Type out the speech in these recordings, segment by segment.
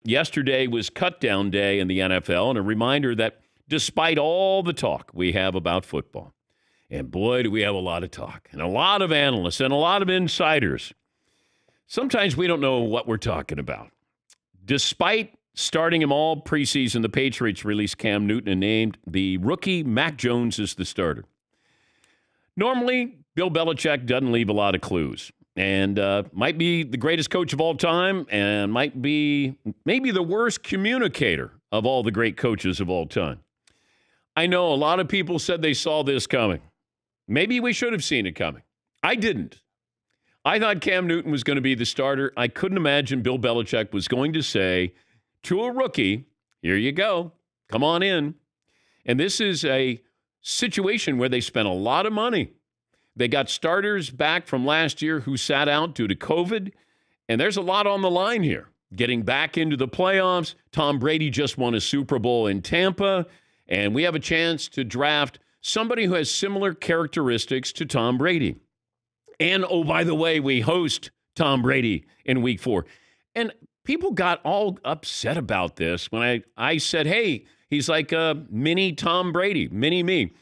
Yesterday was cut down day in the NFL, and a reminder that despite all the talk we have about football, and boy, do we have a lot of talk, and a lot of analysts, and a lot of insiders, sometimes we don't know what we're talking about. Despite starting him all preseason, the Patriots released Cam Newton and named the rookie Mac Jones as the starter. Normally, Bill Belichick doesn't leave a lot of clues, and might be the greatest coach of all time, and might be maybe the worst communicator of all the great coaches of all time. I know a lot of people said they saw this coming. Maybe we should have seen it coming. I didn't. I thought Cam Newton was going to be the starter. I couldn't imagine Bill Belichick was going to say to a rookie, here you go, come on in. And this is a situation where they spent a lot of money. They got starters back from last year who sat out due to COVID, and there's a lot on the line here. Getting back into the playoffs, Tom Brady just won a Super Bowl in Tampa, and we have a chance to draft somebody who has similar characteristics to Tom Brady. And, oh, by the way, we host Tom Brady in Week 4. And people got all upset about this when I said, hey, he's like a mini Tom Brady, mini me.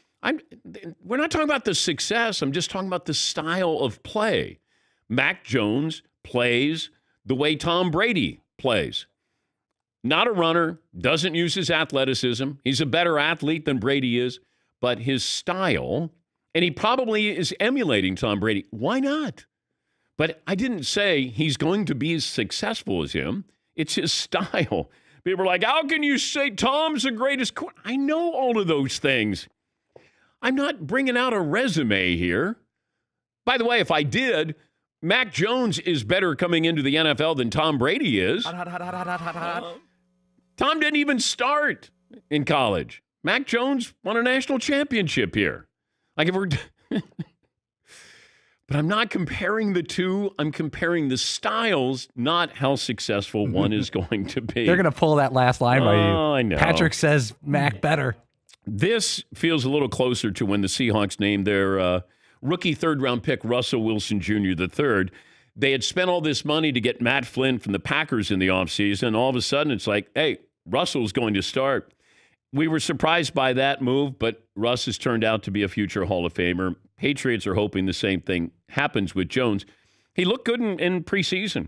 We're not talking about the success. I'm just talking about the style of play. Mac Jones plays the way Tom Brady plays. Not a runner, doesn't use his athleticism. He's a better athlete than Brady is, but his style, and he probably is emulating Tom Brady. Why not? But I didn't say he's going to be as successful as him. It's his style. People are like, how can you say Tom's the greatest? I know all of those things. I'm not bringing out a resume here. By the way, if I did, Mac Jones is better coming into the NFL than Tom Brady is. Tom didn't even start in college. Mac Jones won a national championship here. Like if we're, but I'm not comparing the two. I'm comparing the styles, not how successful one is going to be. They're going to pull that last line by you. I know. Patrick says Mac better. This feels a little closer to when the Seahawks named their rookie third-round pick Russell Wilson Jr. III. They had spent all this money to get Matt Flynn from the Packers in the offseason. All of a sudden, it's like, hey, Russell's going to start. We were surprised by that move, but Russ has turned out to be a future Hall of Famer. Patriots are hoping the same thing happens with Jones. He looked good in preseason.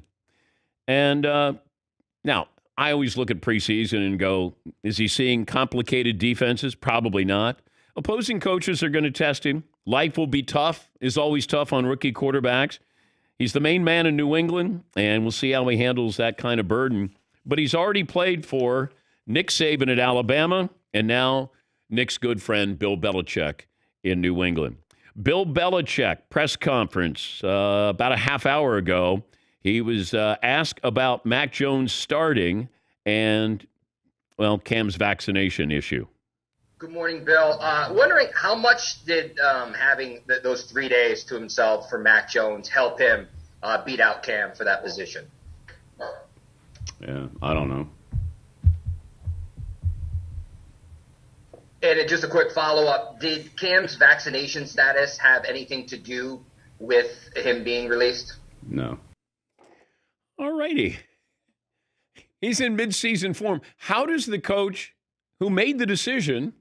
And now, I always look at preseason and go, is he seeing complicated defenses? Probably not. Opposing coaches are going to test him. Life will be tough, is always tough on rookie quarterbacks. He's the main man in New England, and we'll see how he handles that kind of burden. But he's already played for Nick Saban at Alabama, and now Nick's good friend Bill Belichick in New England. Bill Belichick, press conference about a half hour ago. He was asked about Mac Jones starting and, well, Cam's vaccination issue. Good morning, Bill. Wondering how much did having those 3 days to himself for Mac Jones help him beat out Cam for that position? Yeah, I don't know. And just a quick follow-up. Did Cam's vaccination status have anything to do with him being released? No. All righty. He's in midseason form. How does the coach who made the decision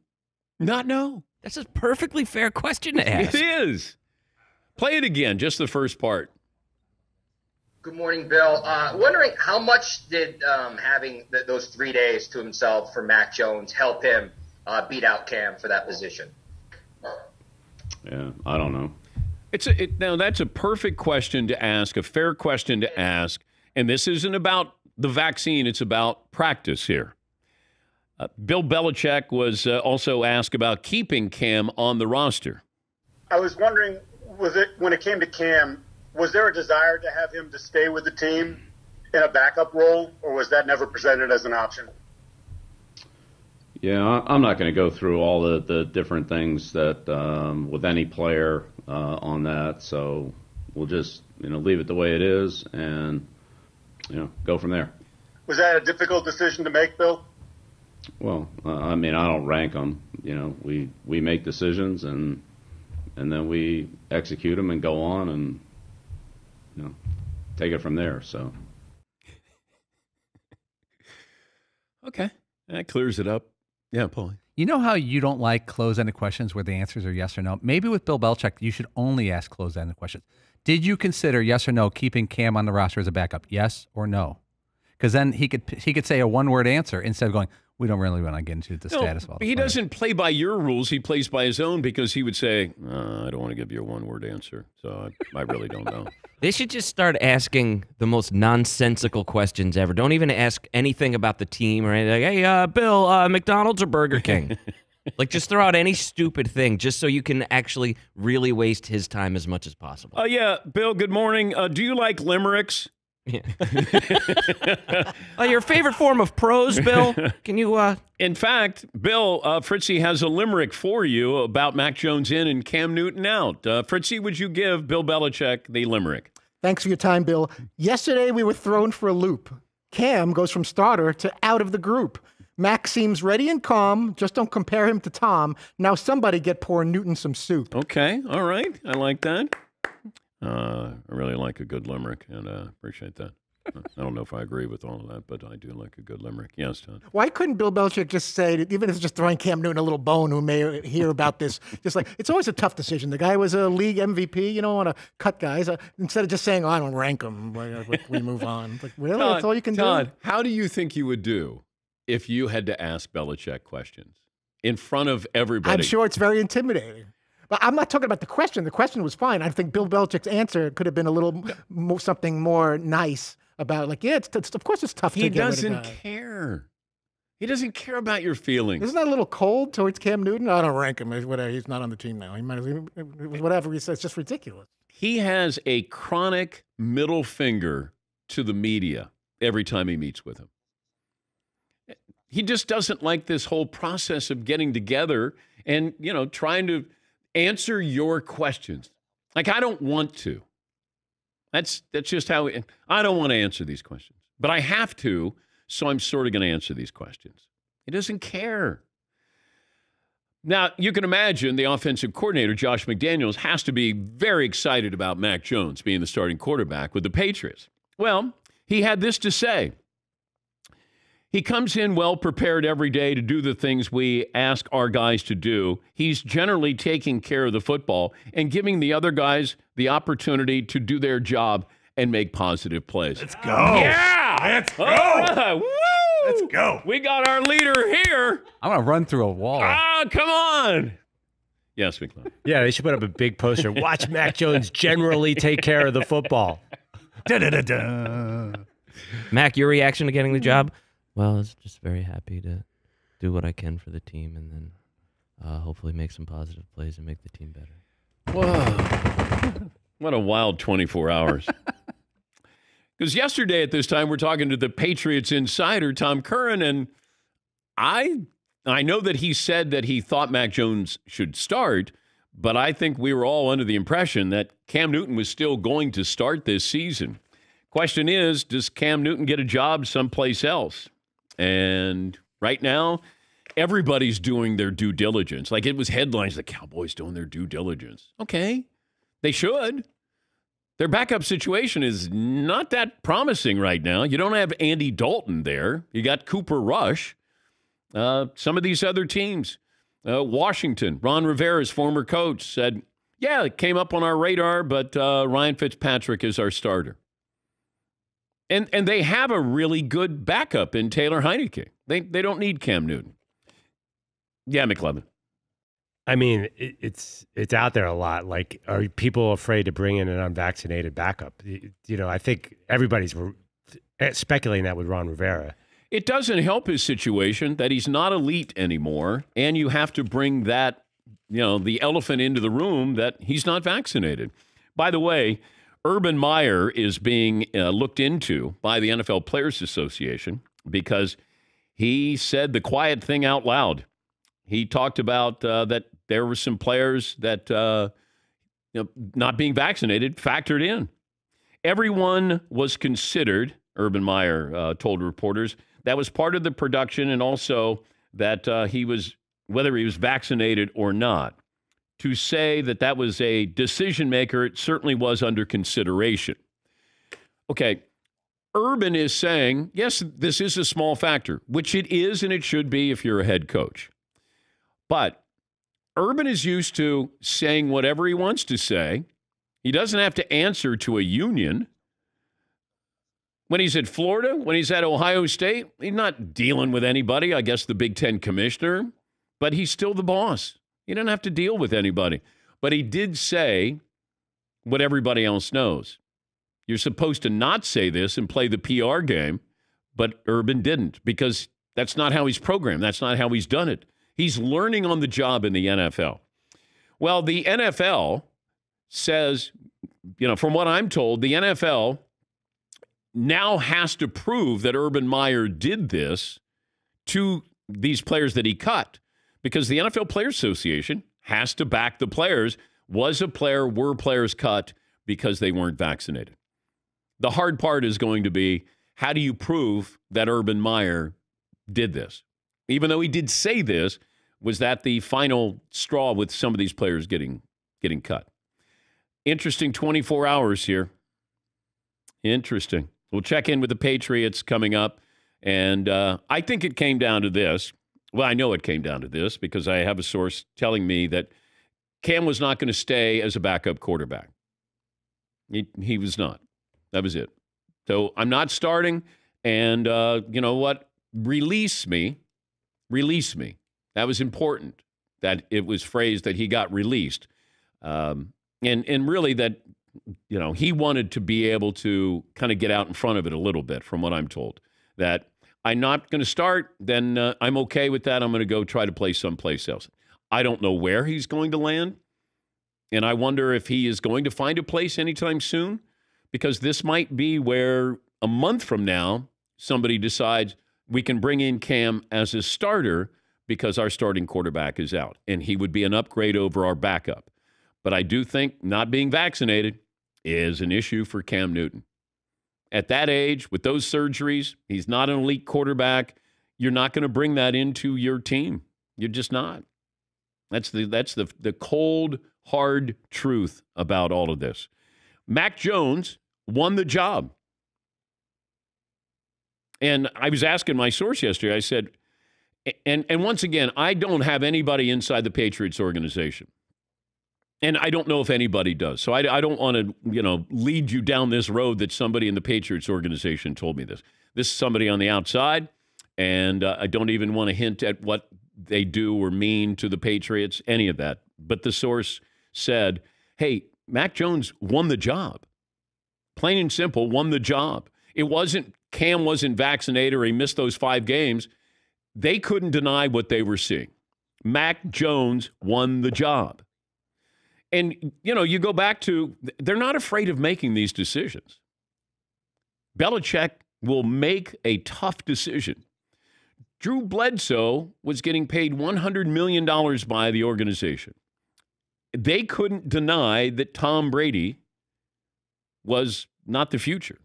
not know? That's a perfectly fair question to ask. It is. Play it again, just the first part. Good morning, Bill. Wondering how much did having those 3 days to himself for Mac Jones help him beat out Cam for that position? Yeah, I don't know. Now, that's a perfect question to ask, a fair question to ask. And this isn't about the vaccine. It's about practice here. Bill Belichick was also asked about keeping Cam on the roster. I was wondering, when it came to Cam, was there a desire to have him to stay with the team in a backup role, or was that never presented as an option? Yeah, I'm not going to go through all the different things that with any player on that. So we'll just leave it the way it is and go from there. Was that a difficult decision to make, Bill? Well, I don't rank them. We make decisions and then we execute them and go on and take it from there. So Okay. That clears it up. Yeah, Paulie. You know how you don't like close-ended questions where the answers are yes or no? Maybe with Bill Belichick, you should only ask close-ended questions. Did you consider, yes or no, keeping Cam on the roster as a backup? Yes or no? Because then he could say a one-word answer instead of going, we don't really want to get into the status of all this. He doesn't play by your rules. He plays by his own because he would say, I don't want to give you a one-word answer, so I really don't know. They should just start asking the most nonsensical questions ever. Don't even ask anything about the team or anything. Like, hey, Bill, McDonald's or Burger King? Like, just throw out any stupid thing just so you can actually really waste his time as much as possible. Yeah, Bill, good morning. Do you like limericks? Yeah. Your favorite form of prose, Bill? Can you? In fact, Bill, Fritzy has a limerick for you about Mac Jones in and Cam Newton out. Fritzy, would you give Bill Belichick the limerick? Thanks for your time, Bill. Yesterday, we were thrown for a loop. Cam goes from starter to out of the group. Mac seems ready and calm. Just don't compare him to Tom. Now somebody get poor Newton some soup. Okay, all right. I like that. I really like a good limerick, and appreciate that. I don't know if I agree with all of that, but I do like a good limerick. Yes, Todd. Why couldn't Bill Belichick just say, even if it's just throwing Cam Newton a little bone who may hear about this, just like, it's always a tough decision. The guy was a league MVP. You don't want to cut guys. Instead of just saying, I don't rank him, we move on. Like, really? That's all you can Todd, do? how do you think you would do if you had to ask Belichick questions in front of everybody? I'm sure it's very intimidating. But I'm not talking about the question. The question was fine. I think Bill Belichick's answer could have been a little something more nice about, like, yeah, of course it's tough to get rid of He doesn't care. He doesn't care about your feelings. Isn't that a little cold towards Cam Newton? I don't rank him. Whatever. He's not on the team now. He might whatever he says. It's just ridiculous. He has a chronic middle finger to the media every time he meets with him. He just doesn't like this whole process of getting together and, trying to answer your questions. Like, I don't want to. That's just how I don't want to answer these questions. But I have to, so I'm sort of going to answer these questions. He doesn't care. Now, you can imagine the offensive coordinator, Josh McDaniels, has to be very excited about Mac Jones being the starting quarterback with the Patriots. Well, he had this to say. He comes in well prepared every day to do the things we ask our guys to do. He's generally taking care of the football and giving the other guys the opportunity to do their job and make positive plays. Let's go. Yeah! Let's go. All right. Woo! Let's go. We got our leader here. I'm going to run through a wall. Come on. Yes, McClellan. Yeah, they should put up a big poster. Watch Mac Jones generally take care of the football. Da-da-da-da. Mac, your reaction to getting the job? Well, I was just very happy to do what I can for the team and then hopefully make some positive plays and make the team better. Whoa. What a wild 24 hours. Because yesterday at this time, we're talking to the Patriots insider, Tom Curran, and I know that he said that he thought Mac Jones should start, but I think we were all under the impression that Cam Newton was still going to start this season. Question is, does Cam Newton get a job someplace else? And right now, everybody's doing their due diligence. Like, it was headlines, the Cowboys doing their due diligence. Okay, they should. Their backup situation is not that promising right now. You don't have Andy Dalton there. You got Cooper Rush. Some of these other teams, Washington, Ron Rivera's former coach, said, yeah, it came up on our radar, but Ryan Fitzpatrick is our starter. And they have a really good backup in Taylor Heineke. They don't need Cam Newton. Yeah, McLevin. I mean, it's out there a lot. Like, are people afraid to bring in an unvaccinated backup? I think everybody's speculating that with Ron Rivera. It doesn't help his situation that he's not elite anymore, and you have to bring that, the elephant into the room that he's not vaccinated. By the way, Urban Meyer is being looked into by the NFL Players Association because he said the quiet thing out loud. He talked about that there were some players that not being vaccinated factored in. Everyone was considered, Urban Meyer told reporters, that was part of the production, and also that whether he was vaccinated or not. To say that was a decision maker, it certainly was under consideration. Okay, Urban is saying, yes, this is a small factor, which it is and it should be if you're a head coach. But Urban is used to saying whatever he wants to say. He doesn't have to answer to a union. When he's at Florida, when he's at Ohio State, he's not dealing with anybody, I guess the Big Ten commissioner, but he's still the boss. He doesn't have to deal with anybody. But he did say what everybody else knows. You're supposed to not say this and play the PR game, but Urban didn't because that's not how he's programmed. That's not how he's done it. He's learning on the job in the NFL. Well, the NFL says, from what I'm told, the NFL now has to prove that Urban Meyer did this to these players that he cut because the NFL Players Association has to back the players. Were players cut because they weren't vaccinated? The hard part is going to be, how do you prove that Urban Meyer did this? Even though he did say this, was that the final straw with some of these players getting cut? Interesting 24 hours here. Interesting. We'll check in with the Patriots coming up. And I think it came down to this. Well, I know it came down to this because I have a source telling me that Cam was not going to stay as a backup quarterback. He was not. That was it. So I'm not starting. And you know what? Release me. Release me. That was important that it was phrased that he got released. And really that, he wanted to be able to kind of get out in front of it a little bit, from what I'm told. That I'm not going to start, then I'm okay with that. I'm going to go try to play someplace else. I don't know where he's going to land. And I wonder if he is going to find a place anytime soon, because this might be where a month from now, somebody decides we can bring in Cam as a starter because our starting quarterback is out. And he would be an upgrade over our backup. But I do think not being vaccinated is an issue for Cam Newton. At that age, with those surgeries, he's not an elite quarterback. You're not going to bring that into your team. You're just not. That's the cold, hard truth about all of this. Mac Jones won the job. And I was asking my source yesterday, I said, and once again, I don't have anybody inside the Patriots organization. And I don't know if anybody does. So I don't want to, lead you down this road that somebody in the Patriots organization told me this. This is somebody on the outside, and I don't even want to hint at what they do or mean to the Patriots, any of that. But the source said, hey, Mac Jones won the job. Plain and simple, won the job. It wasn't Cam wasn't vaccinated or he missed those 5 games. They couldn't deny what they were seeing. Mac Jones won the job. And, you go back to, they're not afraid of making these decisions. Belichick will make a tough decision. Drew Bledsoe was getting paid $100 million by the organization. They couldn't deny that Tom Brady was not the future.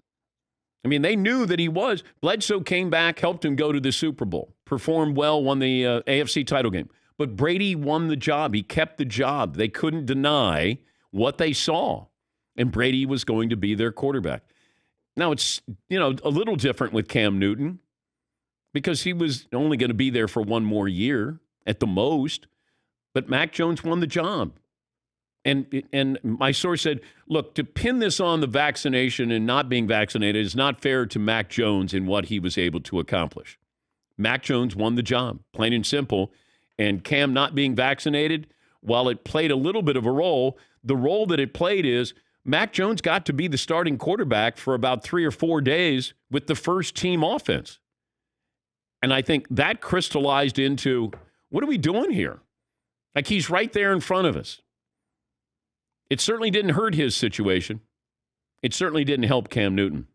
I mean, they knew that he was. Bledsoe came back, helped him go to the Super Bowl, performed well, won the AFC title game. But Brady won the job. He kept the job. They couldn't deny what they saw. And Brady was going to be their quarterback. Now, it's, a little different with Cam Newton because he was only going to be there for 1 more year at the most. But Mac Jones won the job. And my source said, look, to pin this on the vaccination and not being vaccinated is not fair to Mac Jones in what he was able to accomplish. Mac Jones won the job, plain and simple. And Cam not being vaccinated, while it played a little bit of a role, the role that it played is Mac Jones got to be the starting quarterback for about 3 or 4 days with the first team offense. And I think that crystallized into, what are we doing here? Like, he's right there in front of us. It certainly didn't hurt his situation. It certainly didn't help Cam Newton.